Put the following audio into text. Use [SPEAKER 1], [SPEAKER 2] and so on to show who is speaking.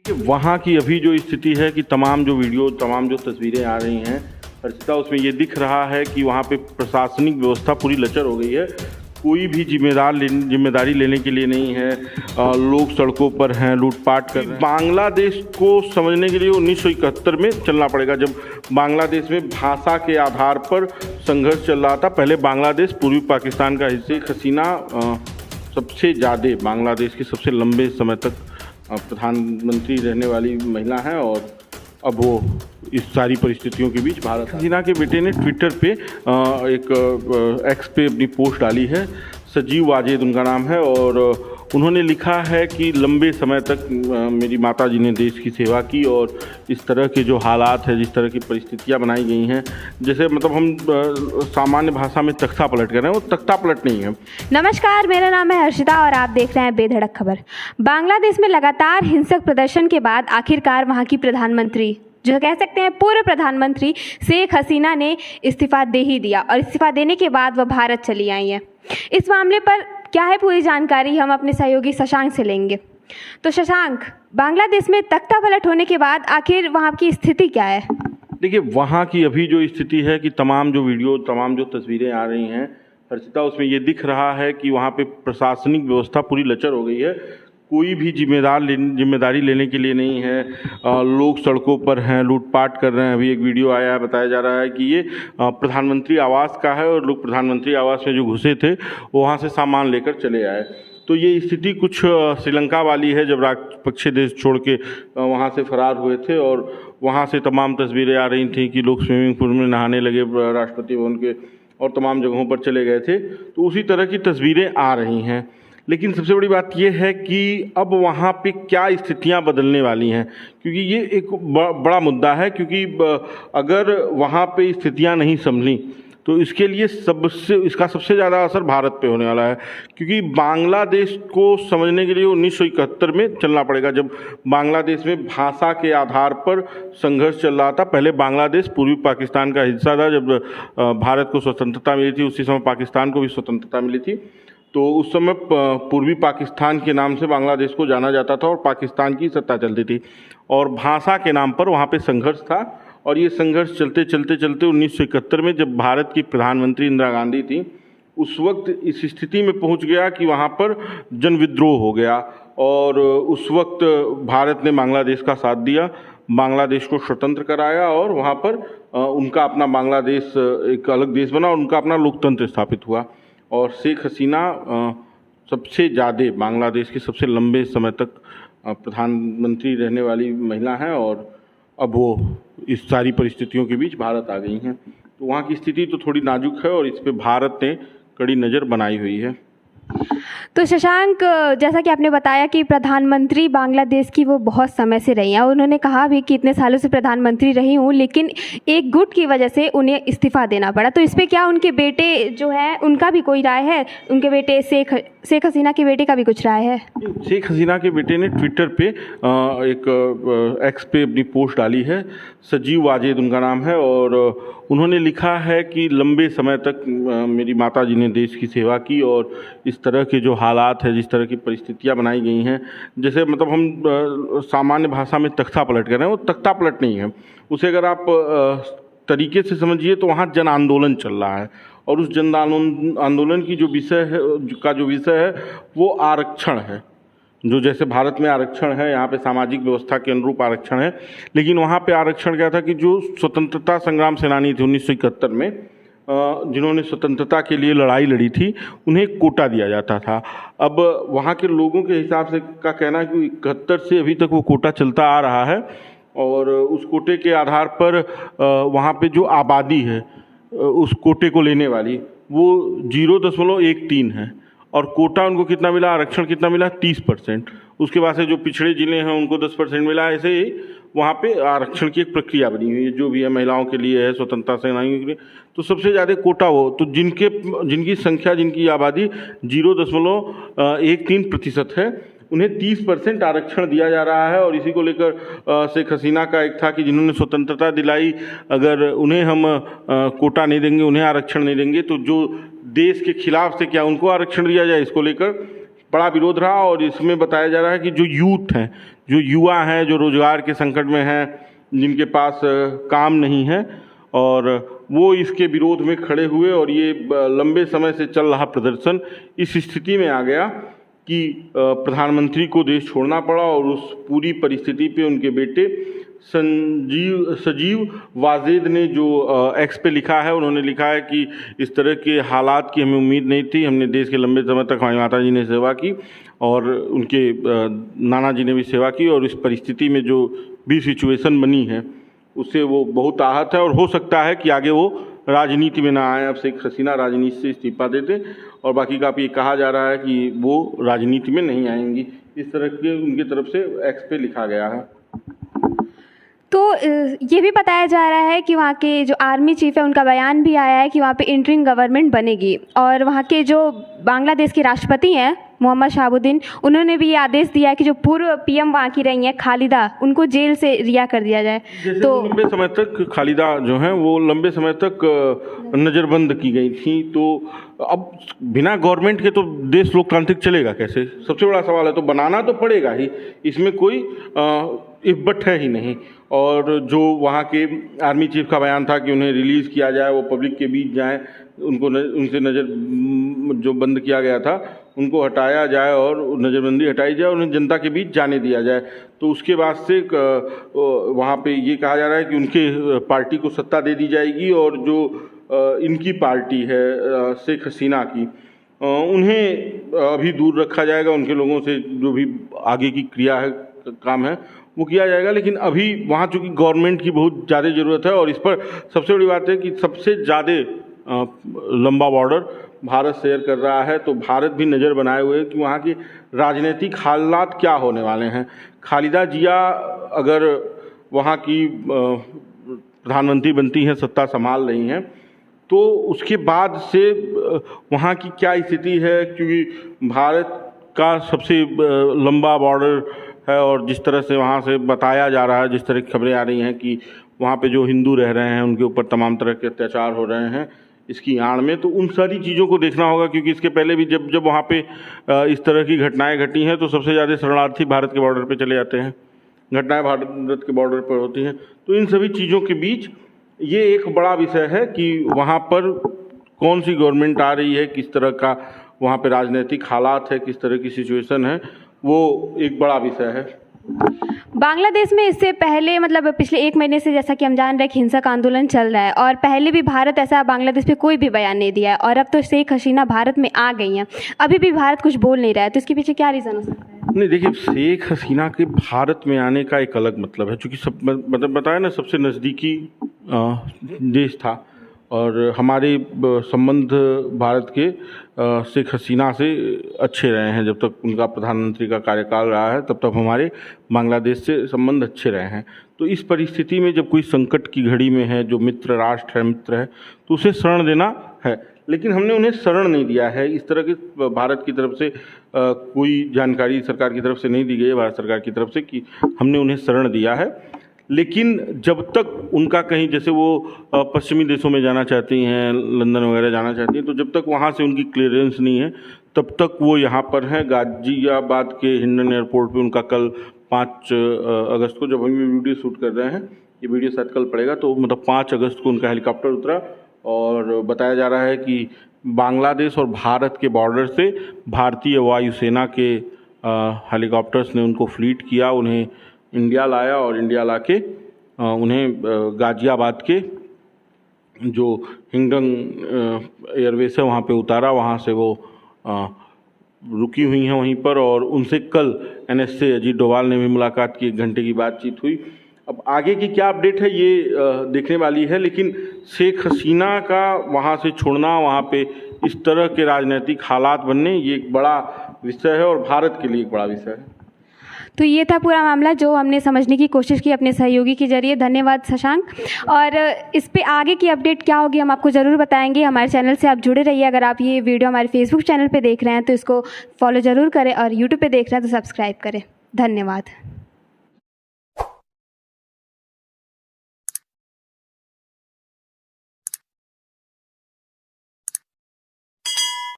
[SPEAKER 1] वहाँ की अभी जो स्थिति है कि तमाम जो तस्वीरें आ रही हैं हर्षिता, उसमें ये दिख रहा है कि वहाँ पे प्रशासनिक व्यवस्था पूरी लचर हो गई है। कोई भी जिम्मेदारी लेने के लिए नहीं है। लोग सड़कों पर हैं, लूटपाट कर रहे हैं। बांग्लादेश को समझने के लिए 1971 में चलना पड़ेगा, जब बांग्लादेश में भाषा के आधार पर संघर्ष चल रहा था। पहले बांग्लादेश पूर्वी पाकिस्तान का हिस्सा। हसीना सबसे ज़्यादा बांग्लादेश के सबसे लंबे समय तक प्रधानमंत्री रहने वाली महिला हैं और अब वो इस सारी परिस्थितियों के बीच भारत। हसीना के बेटे ने ट्विटर पे एक एक्स पे अपनी पोस्ट डाली है। सजीव वाजेद उनका नाम है और उन्होंने लिखा है कि लंबे समय तक मेरी माता जी ने देश की सेवा की और इस तरह के जो हालात है, जिस तरह की परिस्थितियां बनाई गई हैं, जैसे मतलब हम सामान्य भाषा में तख्ता पलट कर रहे हैं, वो तख्ता पलट नहीं है।
[SPEAKER 2] नमस्कार, मेरा नाम है हर्षिता और आप देख रहे हैं बेधड़क खबर। बांग्लादेश में लगातार हिंसक प्रदर्शन के बाद आखिरकार वहां की प्रधानमंत्री, जो कह सकते हैं पूर्व प्रधानमंत्री शेख हसीना ने इस्तीफा दे ही दिया और इस्तीफा देने के बाद वह भारत चली आई हैं। इस मामले पर क्या है पूरी जानकारी हम अपने सहयोगी शशांक से लेंगे। तो शशांक, बांग्लादेश में तख्ता पलट होने के बाद आखिर वहाँ की स्थिति क्या है?
[SPEAKER 1] देखिए, वहाँ की अभी जो स्थिति है कि तमाम जो तस्वीरें आ रही हैं हर्षिता, उसमें ये दिख रहा है कि वहाँ पे प्रशासनिक व्यवस्था पूरी लचर हो गई है। कोई भी जिम्मेदारी लेने के लिए नहीं है। लोग सड़कों पर हैं, लूटपाट कर रहे हैं। अभी एक वीडियो आया है, बताया जा रहा है कि ये प्रधानमंत्री आवास का है और लोग प्रधानमंत्री आवास में जो घुसे थे वो वहाँ से सामान लेकर चले आए। तो ये स्थिति कुछ श्रीलंका वाली है, जब राजपक्षे देश छोड़ के वहाँ से फरार हुए थे और वहाँ से तमाम तस्वीरें आ रही थी कि लोग स्विमिंग पूल में नहाने लगे राष्ट्रपति भवन के और तमाम जगहों पर चले गए थे। तो उसी तरह की तस्वीरें आ रही हैं। लेकिन सबसे बड़ी बात यह है कि अब वहाँ पे क्या स्थितियाँ बदलने वाली हैं, क्योंकि ये एक बड़ा मुद्दा है। क्योंकि अगर वहाँ पे स्थितियाँ नहीं संभली तो इसके लिए इसका सबसे ज़्यादा असर भारत पे होने वाला है। क्योंकि बांग्लादेश को समझने के लिए 1971 में चलना पड़ेगा, जब बांग्लादेश में भाषा के आधार पर संघर्ष चल रहा था। पहले बांग्लादेश पूर्वी पाकिस्तान का हिस्सा था। जब भारत को स्वतंत्रता मिली थी, उसी समय पाकिस्तान को भी स्वतंत्रता मिली थी। तो उस समय पूर्वी पाकिस्तान के नाम से बांग्लादेश को जाना जाता था और पाकिस्तान की सत्ता चलती थी और भाषा के नाम पर वहाँ पे संघर्ष था। और ये संघर्ष चलते 1971 में जब भारत की प्रधानमंत्री इंदिरा गांधी थी, उस वक्त इस स्थिति में पहुँच गया कि वहाँ पर जन विद्रोह हो गया और उस वक्त भारत ने बांग्लादेश का साथ दिया, बांग्लादेश को स्वतंत्र कराया और वहाँ पर उनका अपना बांग्लादेश एक अलग देश बना और उनका अपना लोकतंत्र स्थापित हुआ। और शेख हसीना सबसे ज़्यादा बांग्लादेश के सबसे लंबे समय तक प्रधानमंत्री रहने वाली महिला हैं और अब वो इस सारी परिस्थितियों के बीच भारत आ गई हैं। तो वहाँ की स्थिति तो थोड़ी नाजुक है और इस पे भारत ने कड़ी नज़र बनाई हुई है।
[SPEAKER 2] तो शशांक, जैसा कि आपने बताया कि प्रधानमंत्री बांग्लादेश की वो बहुत समय से रही हैं और उन्होंने कहा भी कि इतने सालों से प्रधानमंत्री रही हूँ, लेकिन एक गुट की वजह से उन्हें इस्तीफा देना पड़ा। तो इस पे क्या उनके बेटे जो है उनका भी कोई राय है? उनके बेटे शेख हसीना के बेटे का भी कुछ राय है?
[SPEAKER 1] शेख हसीना के बेटे ने ट्विटर पे एक एक्स पे अपनी पोस्ट डाली है। सजीव वाजेद उनका नाम है और उन्होंने लिखा है कि लंबे समय तक मेरी माता जी ने देश की सेवा की और इस तरह के जो हालात है, जिस तरह की परिस्थितियां बनाई गई हैं, जैसे मतलब हम सामान्य भाषा में तख्ता पलट कर रहे हैं, वो तख्ता पलट नहीं है। उसे अगर आप तरीके से समझिए तो वहाँ जन आंदोलन चल रहा है और उस जन आंदोलन की जो विषय है वो आरक्षण है। जो जैसे भारत में आरक्षण है, यहाँ पे सामाजिक व्यवस्था के अनुरूप आरक्षण है, लेकिन वहाँ पे आरक्षण क्या था कि जो स्वतंत्रता संग्राम सेनानी थे 1971 में, जिन्होंने स्वतंत्रता के लिए लड़ाई लड़ी थी, उन्हें कोटा दिया जाता था। अब वहाँ के लोगों के हिसाब से का कहना है कि 71 से अभी तक वो कोटा चलता आ रहा है और उस कोटे के आधार पर वहाँ पे जो आबादी है उस कोटे को लेने वाली वो 0.13 है और कोटा उनको कितना मिला, आरक्षण कितना मिला, 30%। उसके बाद से जो पिछड़े जिले हैं उनको 10% मिला। ऐसे ही वहाँ पे आरक्षण की एक प्रक्रिया बनी हुई है, जो भी है महिलाओं के लिए है, स्वतंत्रता सेनानियों के लिए। तो सबसे ज़्यादा कोटा वो तो जिनकी संख्या, जिनकी आबादी 0.13% है, उन्हें 30% आरक्षण दिया जा रहा है। और इसी को लेकर शेख हसीना का एक था कि जिन्होंने स्वतंत्रता दिलाई, अगर उन्हें हम कोटा नहीं देंगे, उन्हें आरक्षण नहीं देंगे, तो जो देश के खिलाफ से क्या उनको आरक्षण दिया जाए, इसको लेकर बड़ा विरोध रहा। और इसमें बताया जा रहा है कि जो यूथ हैं, जो युवा हैं, जो रोजगार के संकट में हैं, जिनके पास काम नहीं है, और वो इसके विरोध में खड़े हुए और ये लंबे समय से चल रहा प्रदर्शन इस स्थिति में आ गया कि प्रधानमंत्री को देश छोड़ना पड़ा। और उस पूरी परिस्थिति पे उनके बेटे सजीव वाजेद ने जो एक्स पे लिखा है, उन्होंने लिखा है कि इस तरह के हालात की हमें उम्मीद नहीं थी। हमने देश के लंबे समय तक हमारी माता जी ने सेवा की और उनके नाना जी ने भी सेवा की, और इस परिस्थिति में जो भी सिचुएशन बनी है उससे वो बहुत आहत है, और हो सकता है कि आगे वो राजनीति में ना आए। अब शेख हसीना राजनीति से इस्तीफा देते, और बाकी का ये कहा जा रहा है कि वो राजनीति में नहीं आएंगी। इस तरह के उनकी तरफ से एक्स पे लिखा गया है।
[SPEAKER 2] तो ये भी बताया जा रहा है कि वहाँ के जो आर्मी चीफ है उनका बयान भी आया है कि वहाँ पे इंटरिम गवर्नमेंट बनेगी, और वहाँ के जो बांग्लादेश के राष्ट्रपति हैं मोहम्मद शहाबुद्दीन, उन्होंने भी ये आदेश दिया है कि जो पूर्व पीएम वहाँ की रही हैं खालिदा, उनको जेल से रिहा कर दिया जाए। तो
[SPEAKER 1] लंबे समय तक खालिदा जो हैं वो लंबे समय तक नज़रबंद की गई थी, तो अब बिना गवर्नमेंट के तो देश लोकतांत्रिक चलेगा कैसे? सबसे बड़ा सवाल है। तो बनाना तो पड़ेगा ही, इसमें कोई इफ बट है ही नहीं। और जो वहाँ के आर्मी चीफ का बयान था कि उन्हें रिलीज़ किया जाए, वो पब्लिक के बीच जाएं, उनसे नज़र जो बंद किया गया था उनको हटाया जाए और नज़रबंदी हटाई जाए, उन्हें जनता के बीच जाने दिया जाए। तो उसके बाद से वहाँ पे ये कहा जा रहा है कि उनके पार्टी को सत्ता दे दी जाएगी, और जो इनकी पार्टी है शेख हसीना की, उन्हें अभी दूर रखा जाएगा। उनके लोगों से जो भी आगे की क्रिया है, काम है, वो किया जाएगा। लेकिन अभी वहाँ चूँकि गवर्नमेंट की बहुत ज़्यादा ज़रूरत है, और इस पर सबसे बड़ी बात है कि सबसे ज़्यादा लंबा बॉर्डर भारत शेयर कर रहा है, तो भारत भी नज़र बनाए हुए है कि वहाँ के राजनीतिक हालात क्या होने वाले हैं। खालिदा जिया अगर वहाँ की प्रधानमंत्री बनती हैं, सत्ता संभाल रही हैं, तो उसके बाद से वहाँ की क्या स्थिति है, क्योंकि भारत का सबसे लंबा बॉर्डर है, और जिस तरह से वहाँ से बताया जा रहा है, जिस तरह की खबरें आ रही हैं कि वहाँ पे जो हिंदू रह रहे हैं उनके ऊपर तमाम तरह के अत्याचार हो रहे हैं इसकी आड़ में, तो उन सारी चीज़ों को देखना होगा। क्योंकि इसके पहले भी जब वहाँ पे इस तरह की घटनाएं घटी हैं, तो सबसे ज़्यादा शरणार्थी भारत के बॉर्डर पे चले जाते हैं, घटनाएं भारत के बॉर्डर पर होती हैं। तो इन सभी चीज़ों के बीच ये एक बड़ा विषय है कि वहाँ पर कौन सी गवर्नमेंट आ रही है, किस तरह का वहाँ पे राजनीतिक हालात है, किस तरह की सिचुएशन है, वो एक बड़ा विषय है।
[SPEAKER 2] बांग्लादेश में इससे पहले मतलब पिछले 1 महीने से जैसा कि हम जान रहे हैं कि हिंसक आंदोलन चल रहा है, और पहले भी भारत ऐसा बांग्लादेश पे कोई भी बयान नहीं दिया है, और अब तो शेख हसीना भारत में आ गई हैं, अभी भी भारत कुछ बोल नहीं रहा है। तो इसके पीछे क्या रीज़न हो सकता है?
[SPEAKER 1] नहीं, देखिए, शेख हसीना के भारत में आने का एक अलग मतलब है, क्योंकि सब मतलब बताया ना, सबसे नज़दीकी देश था, और हमारे संबंध भारत के शेख हसीना से अच्छे रहे हैं। जब तक उनका प्रधानमंत्री का कार्यकाल रहा है तब तक हमारे बांग्लादेश से संबंध अच्छे रहे हैं। तो इस परिस्थिति में जब कोई संकट की घड़ी में है, जो मित्र राष्ट्र है, मित्र है, तो उसे शरण देना है। लेकिन हमने उन्हें शरण नहीं दिया है। इस तरह की भारत की तरफ से कोई जानकारी सरकार की तरफ से नहीं दी गई है, भारत सरकार की तरफ से, कि हमने उन्हें शरण दिया है। लेकिन जब तक उनका कहीं, जैसे वो पश्चिमी देशों में जाना चाहती हैं, लंदन वगैरह जाना चाहती हैं, तो जब तक वहाँ से उनकी क्लियरेंस नहीं है तब तक वो यहाँ पर हैं। गाजियाबाद के हिंडन एयरपोर्ट पे उनका कल 5 अगस्त को, जब हम ये वीडियो शूट कर रहे हैं, ये वीडियो शायद कल पड़ेगा, तो मतलब 5 अगस्त को उनका हेलीकॉप्टर उतरा, और बताया जा रहा है कि बांग्लादेश और भारत के बॉर्डर से भारतीय वायुसेना के हेलीकॉप्टर्स ने उनको फ्लीट किया, उन्हें इंडिया लाया, और इंडिया लाके उन्हें गाजियाबाद के जो हिंडन एयरवेस है वहाँ पे उतारा। वहाँ से वो रुकी हुई हैं वहीं पर, और उनसे कल NSA अजीत डोभाल ने भी मुलाकात की, 1 घंटे की बातचीत हुई। अब आगे की क्या अपडेट है ये देखने वाली है। लेकिन शेख हसीना का वहाँ से छोड़ना, वहाँ पे इस तरह के राजनीतिक हालात बनने, ये एक बड़ा विषय है, और भारत के लिए एक बड़ा विषय है।
[SPEAKER 2] तो ये था पूरा मामला जो हमने समझने की कोशिश की अपने सहयोगी के जरिए। धन्यवाद शशांक। और इस पे आगे की अपडेट क्या होगी हम आपको ज़रूर बताएंगे। हमारे चैनल से आप जुड़े रहिए। अगर आप ये वीडियो हमारे फेसबुक चैनल पे देख रहे हैं तो इसको फॉलो ज़रूर करें, और यूट्यूब पे देख रहे हैं तो सब्सक्राइब करें। धन्यवाद।